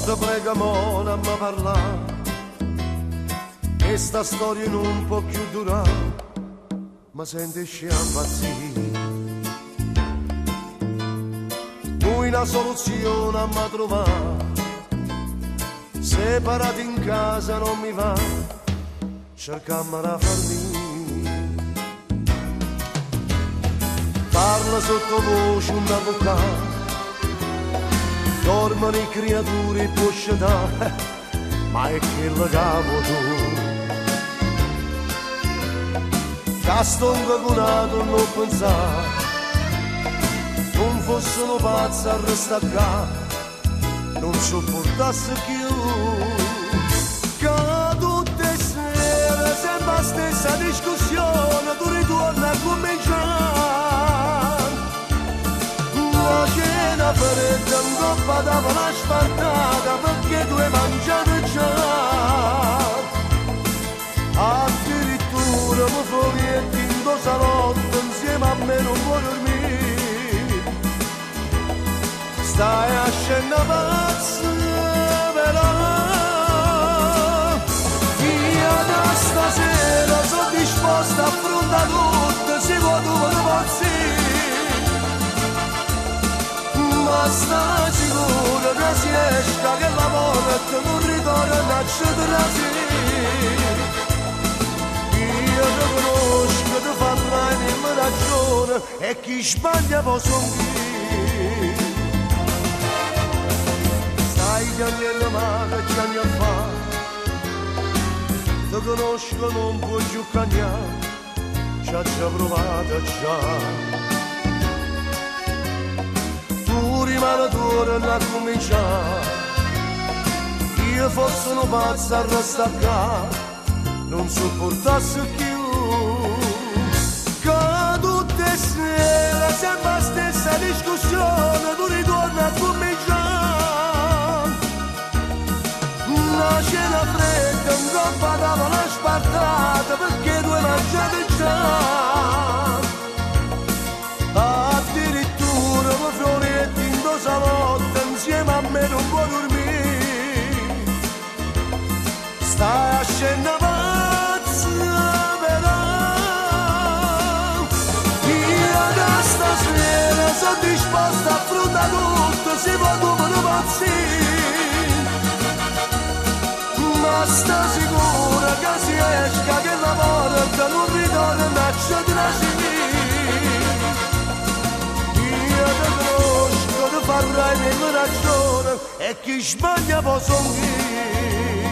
te prego mo non mi parlare, che sta storia non può più durare, ma senti sciampazzì. Una soluzione a mi trovare, separati in casa non mi va, cercammo la farmi. Parla sottovoce un avvocato, dormono i creature poscetà, ma è che la cavo tu. Caston vagonato non pensare, non fossero pazzi a restaccare, non sopportasse più. Che tutte le sere sempre la stessa discussione, tu ritorni a cominciare. La cena fredda in coppa tavola spartata, perché tu hai mangiato già. Addirittura mi folietti in tuo salotto, insieme a me non vuoi dormire. Stai a scena pazza però, io da stasera sono disposta a affrontare tutto, se vuoi tu me lo pazzi. Ma stai sicuro che si esca, che la morte non ritorna a cedersi. Io ti conosco, ti farai in ragione, e chi sbaglia può soffrire. Stai piangendo male, che anni fa, ti conosco, non puoi più cambiare, ci ha già provato già. Tu rimani torna a cominciare, io fossi un pazzo a restaccare, non sopportassi più. Che tutte le sere sempre la stessa discussione, tu ritorni a cominciare. La cena fredda, un troppa tavola spartata, perché tu hai mangiato già. Addirittura mi fiorietti in tuo salotto, insieme a me non puoi dormire. Stai a scena pazza però, io da stasera sono disposta a affrontare tutto, se vuoi tu me lo pazzi. Ma sta sicura che si esca, che la porta non ritorna a cedersi. Io ti conosco, ti farai nella ragione, e chi sbaglia può soffrire.